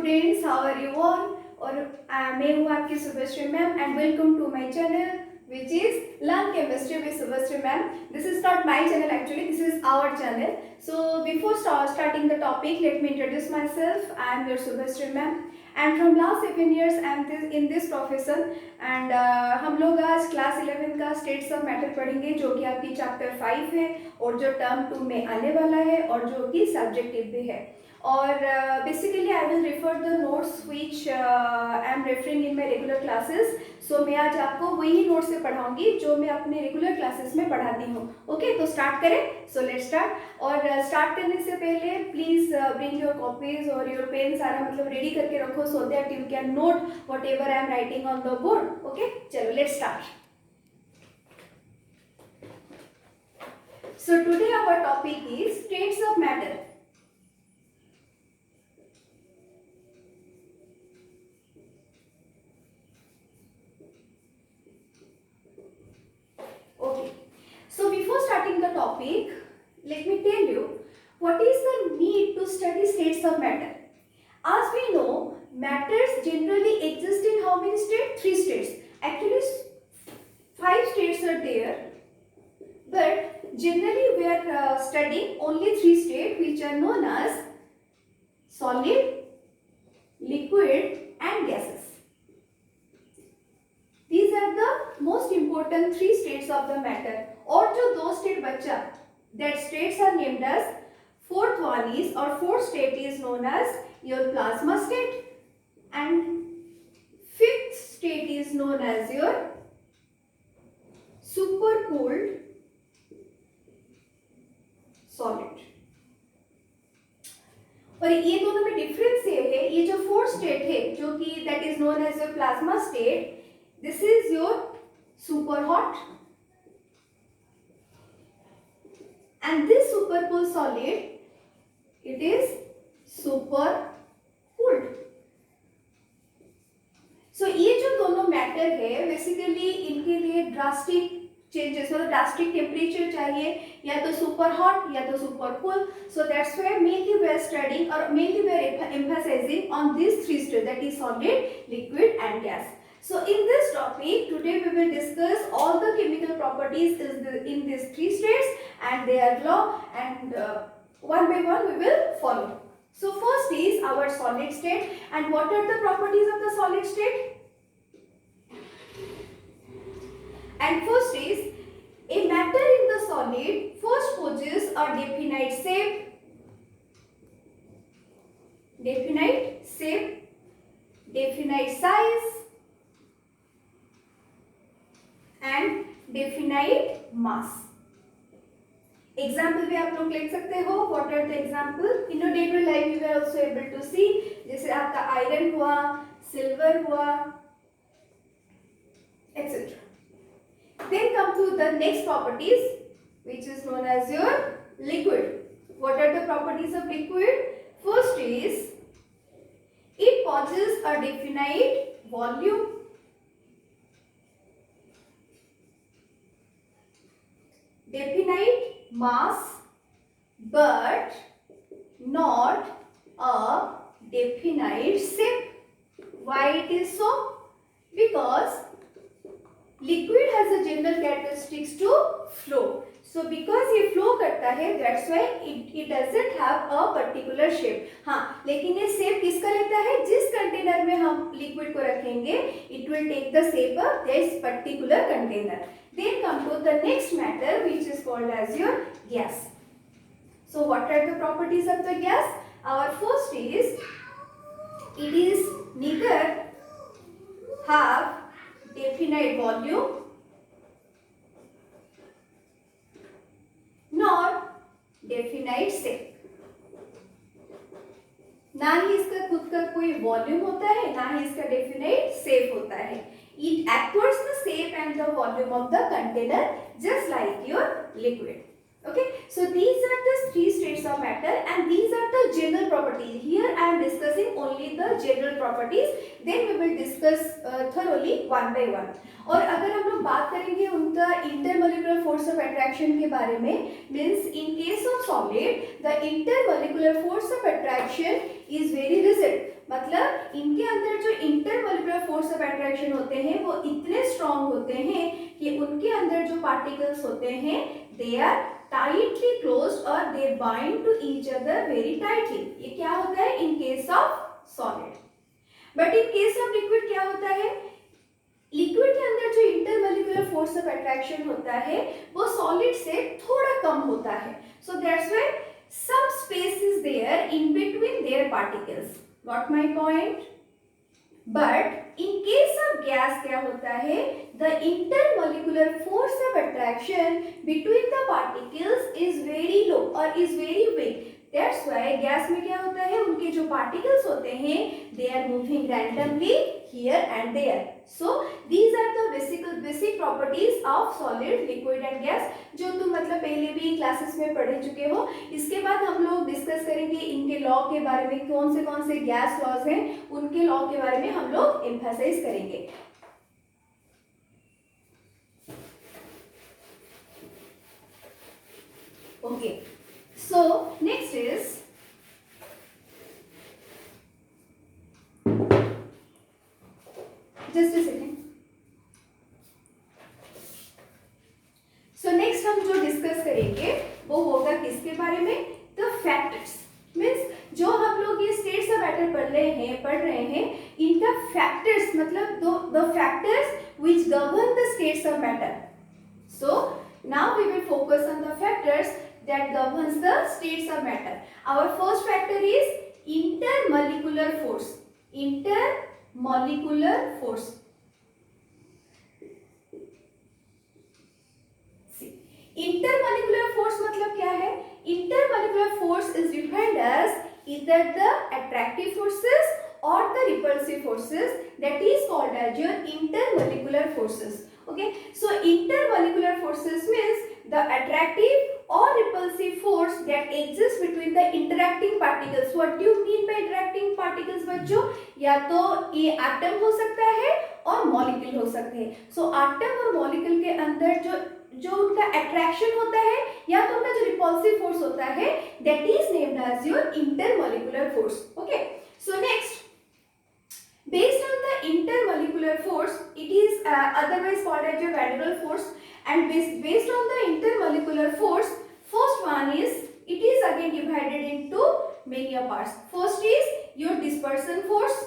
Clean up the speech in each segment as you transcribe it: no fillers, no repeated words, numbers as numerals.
Students, how are you all. और मैं हूँ आपकी Shubhashree ma'am and welcome to my channel which is Learn Chemistry with Subhasri ma'am. This is not my channel actually, this is our channel. So before starting the topic, let me introduce myself. I am your Subhasri ma'am and from last 7 years I am in this profession and हम लोग आज class 11 का states of matter पढ़ेंगे जो कि आपकी chapter 5 है और जो टर्म 2 में आने वाला है और जो कि सब्जेक्टिव भी है। और basically I will refer the notes which I am referring in my regular classes. So मैं आज आपको वही नोट से पढ़ाऊंगी जो मैं अपने रेगुलर क्लासेस में पढ़ाती हूँ। ओके, तो स्टार्ट करें। So let's start. और स्टार्ट करने से पहले प्लीज ब्रिंग योर कॉपीज और योर पेन सारा मतलब रेडी करके रखो so that you can note whatever I am writing on the board. Okay, चलो let's start. So today our topic is states of matter. Okay. So before starting the topic, let me tell you what is the need to study states of matter. As we know, matters generally exist in how many states? 3 states. Actually, 5 states are there. But generally we are studying only 3 states which are known as solid, liquid and gases. These are the most important 3 states of the matter. और जो 2 state बचा, that states are named as fourth one is or fourth state is known as your plasma state and fifth state is known as your supercooled solid. और ये दोनों में difference ये है, ये जो फोर्थ स्टेट है जो कि that is known as your plasma state, this is your super hot and this super cool solid it is super cooled. So ये जो दोनों मैटर है बेसिकली इनके लिए ड्रास्टिक चेंजेस मतलब ड्रास्टिक टेम्परेचर चाहिए, या तो सुपर हॉट या तो super cool. So that's why mainly we are studying और mainly we are emphasizing on this 3 state that is solid, liquid and gas. So in this topic today we will discuss all the chemical properties in these 3 states and their law and one by one we will follow. So first is our solid state and what are the properties of the solid state? And first is a matter in the solid first possesses a definite shape, definite size and definite mass. Example भी आप लोग लिख सकते हो. What are the example in your day to life you are also able to see, जैसे आपका iron हुआ, silver हुआ etcetera. Then come to the next properties which is known as your liquid. What are the properties of liquid? First is it possesses a definite volume, definite mass but not a definite shape. Why it is so? Because liquid has a general characteristics to flow. So because ये flow करता है that's why it doesn't have a particular shape. हाँ, लेकिन ये shape किसका लेता है? जिस कंटेनर में हम liquid को रखेंगे it will take the shape of this particular container. Then come to the next matter which is called as your gas. So what are the properties of the gas? Our first is it is neither have definite volume nor definite shape. ना ही इसका खुद का कोई volume होता है ना ही इसका definite shape होता है. It acquires the shape and the volume of the container just like your liquid. Okay, so these are the 3 states of matter and these are the general properties. Here I am discussing only the general properties, then we will discuss thoroughly one by one. और अगर हम लोग बात करेंगे उनका intermolecular force of attraction के बारे में, means in case of solid the intermolecular force of attraction is very rigid. मतलब फोर्स ऑफ अट्रैक्शन होते हैं वो इतने स्ट्रॉन्ग होते हैं कि उनके अंदर जो पार्टिकल्स होते हैं दे आर टाइटली क्लोज्ड और they bind to each other very tightly. ये क्या होता है in case of solid. But in case of liquid क्या होता है, लिक्विड के अंदर जो इंटरमोलिकुलर फोर्स ऑफ अट्रैक्शन होता है वो सॉलिड से थोड़ा कम होता है। सो that's why some space is there in between their particles. Got my point? But in case of gas क्या होता है, the intermolecular force of attraction between the particles is very low or is very weak. That's why gas में क्या होता है, उनके जो particles होते हैं they are moving randomly here and there. So these are the basic properties of solid, liquid and gas जो तुम मतलब पहले भी क्लासेस में पढ़ चुके हो। इसके बाद हम लोग डिस्कस करेंगे इनके लॉ के बारे में, कौन से गैस लॉज हैं उनके लॉ के बारे में हम लोग एम्फसाइज करेंगे। Okay, so next is just a second. So next हम जो डिस्कस करेंगे वो होगा किसके बारे में, द फैक्टर्स। मीन्स जो हम लोग ये स्टेट्स ऑफ मैटर पढ़ रहे हैं इनका फैक्टर्स मतलब the factors which govern the states of matter. So now we will focus on the factors that governs the states of matter. Our first factor is intermolecular force. Intermolecular force. See, intermolecular force मतलब क्या है? Intermolecular force is defined as either the attractive forces or the repulsive forces, that is called as your intermolecular forces. Okay, so intermolecular forces means the attractive or repulsive force that exists between the interacting particles. What do you mean by interacting particles बच्चों? या तो ये atom हो सकता है और molecule हो सकते हैं। सो एटम और मॉलिक्यूल के अंदर जो उनका अट्रैक्शन होता है या तो उनका जो रिपल्सिव फोर्स होता है that is named as your intermolecular force. Okay, so next, based on the intermolecular force, it is otherwise called as your van der Waals force. And based on the intermolecular force, first one is, it is again divided into many parts. First is your dispersion force.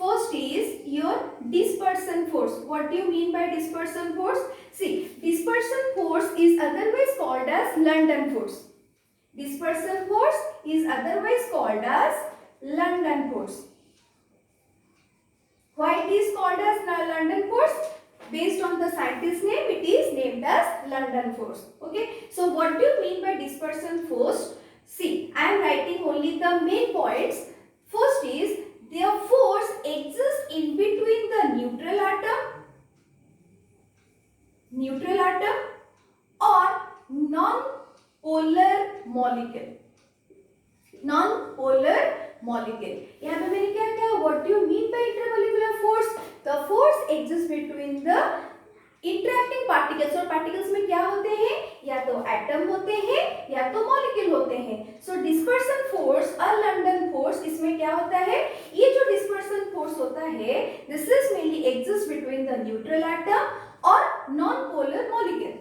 First is your dispersion force. What do you mean by dispersion force? See, dispersion force is otherwise called as London force. Dispersion force is otherwise called as London force. Why it is called as London force? Based on the scientist name, it is named as London force. Okay, so what do you mean by dispersion force? See, I am writing only the main points. First is, their force exists in between the neutral atom or non-polar molecule. Non-polar molecule. यहाँ पे मैंने क्या किया? What do you mean by intermolecular force? The force exists between the interacting particles. और particles में क्या होते हैं? या तो एटम होते हैं या तो मॉलिक्यूल होते हैं। So dispersion force और London force, इसमें क्या होता है? ये जो dispersion force होता है, this is mainly exists between the neutral atom और non-polar molecule.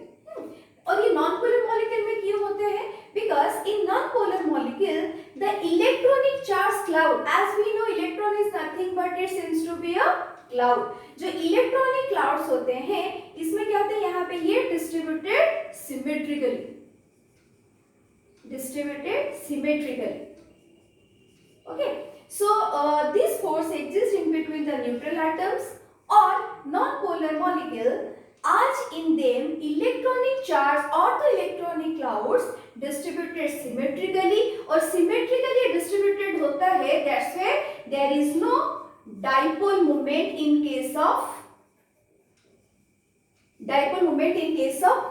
और ये non-polar molecule में क्यों होते हैं? Because in non-polar molecule, the electronic charge cloud, as we know, electron is nothing but it seems to be a cloud. जो electronic clouds होते हैं, इसमें क्या होते हैं? यहाँ पे ये distributed symmetrically. Okay, so this force exists in between the neutral atoms or non-polar molecule. As in them, electronic charge or the electronic clouds distributed symmetrically और symmetrically distributed होता है, that's why there is no dipole moment in case of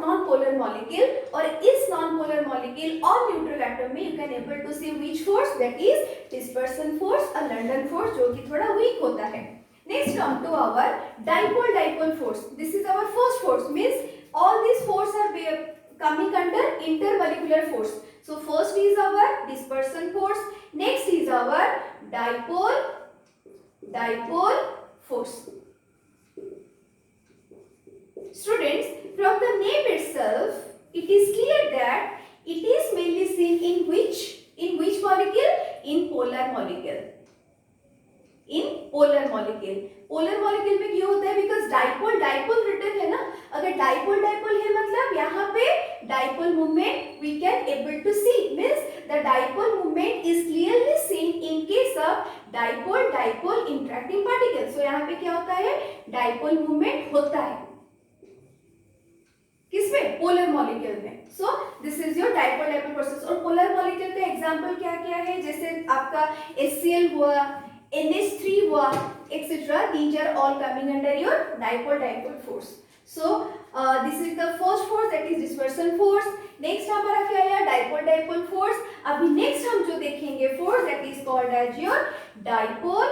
non-polar molecule. और इस non-polar molecule और neutral atom में you can able to see which force, that is dispersion force और London force, जो कि थोड़ा weak होता है। Next come to our dipole force. This is our first force, means all these forces are coming under intermolecular force. So first is our dispersion force, next is our dipole dipole force. Students, from the name itself, it is clear that it is mainly seen in which molecule? In polar molecule. In polar molecule. Polar molecule में क्यों होता है? Because dipole dipole written है ना. अगर dipole dipole है मतलब यहाँ पे dipole movement we can able to see, means the dipole movement is clearly seen in case of dipole dipole interacting particle. So यहाँ पे क्या होता है? डाइपोल मूवमेंट होता है. किसमें? पोलर मॉलिक्यूल में. So this is your dipole dipole process. और पोलर मॉलिक्यूल का एग्जांपल क्या क्या है? जैसे आपका HCl हुआ, NH3 हुआ, etc. These are all coming under your dipole dipole force. So this is the first force, that is dispersion force. Next हमारा क्या है? dipole dipole force. अभी next हम जो देखेंगे force, that is called as your dipole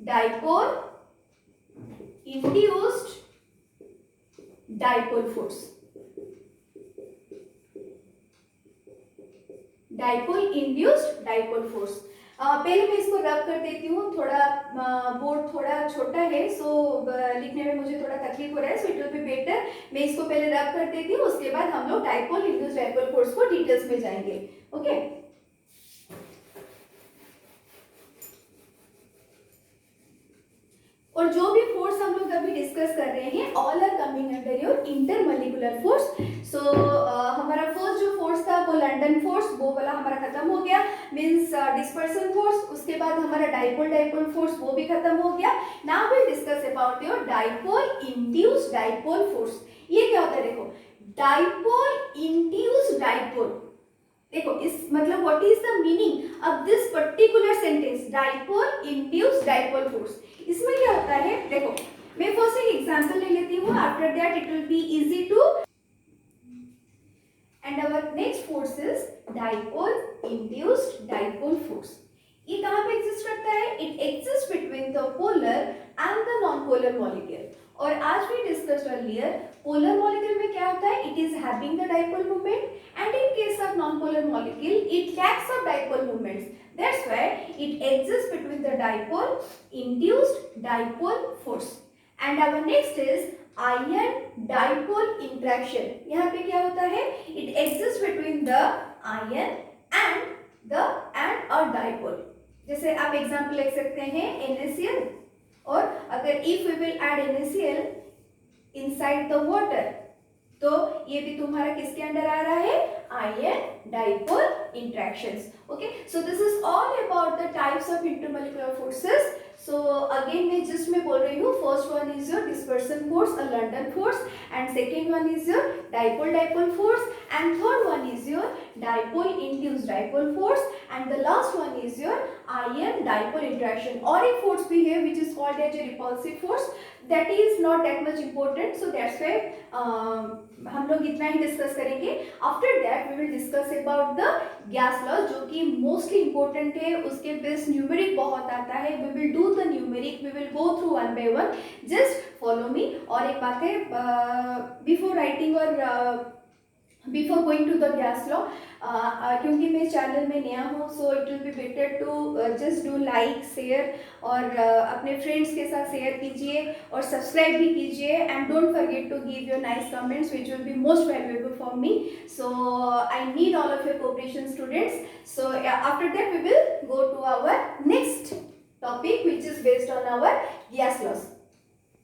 dipole induced dipole force. Dipole induced dipole force. पहले मैं इसको रब कर देती हूँ. थोड़ा बोर्ड थोड़ा छोटा है, सो लिखने में मुझे थोड़ा तकलीफ हो रहा है, सो इट विल बी बेटर मैं इसको पहले रब कर देती हूँ. उसके बाद हम लोग डाइपोल इंड्यूस्ड डाइपोल फोर्स को डिटेल्स में जाएंगे. ओके. और जो भी फोर्स हम लोग अभी डिस्कस कर रहे हैं, all are coming under your intermolecular force. So हमारा फर्स्ट जो फोर्स था वो लंडन फोर्स, वो वाला हमारा खत्म हो गया, मींस डिस्पर्सन फोर्स. उसके बाद हमारा डाइपोल डाइपोल फोर्स वो भी खत्म हो गया. Now we discuss about your dipole induced dipole force. ये क्या होता है? देखो, डाइपोल इंड्यूस्ड डाइपोल, देखो इस मतलब what is the meaning of this particular sentence, dipole induced dipole force. इसमें क्या होता है? देखो मैं फर्स्ट एक एग्जांपल ले लेती हूँ, after that it will be easy to. And our next force is dipole induced dipole force. ये कहाँ पे एग्जिस्ट करता है? It exist between the polar and the non polar molecule. और आज भी डिस्कस अर्लियर, पोलर मॉलिक्यूल में क्या होता है? It is having the dipole movement, and in case of non polar molecule it lacks of dipole movements. That's why it exists between the dipole induced dipole force. And our next is ion dipole interaction. यहाँ पे क्या होता है? It exists between the ion and a dipole. जैसे आप example लिख सकते हैं NaCl, और अगर if we will add NaCl inside the water, तो ये भी तुम्हारा किसके अंडर आ रहा है? Ion dipole interactions. Okay, so this is all about the types of intermolecular forces. So again मैं जस्ट मैं बोल रही हूँ, first one is your dispersion force, a London force, and second one is your dipole dipole force, and third one is your dipole induced dipole force, and the last one is your ion dipole interaction. और एक force भी है which is called as a repulsive force. That is not that much important, so that's why हम लोग इतना ही discuss करेंगे. After that we will discuss about the gas laws, जो कि मोस्टली इंपॉर्टेंट है. उसके बेस न्यूमेरिक बहुत आता है. We will do the numeric, we will go through one by one. Just follow me. और एक बात है, बिफोर राइटिंग और before going to the gas law, क्योंकि मैं चैनल में नया हूँ, so it will be better to just do like, share, और अपने फ्रेंड्स के साथ शेयर कीजिए और सब्सक्राइब भी कीजिए. And don't forget to give your nice comments which will be most valuable for me. So I need all of your cooperation students. So after that we will go to our next topic which is based on our gas laws.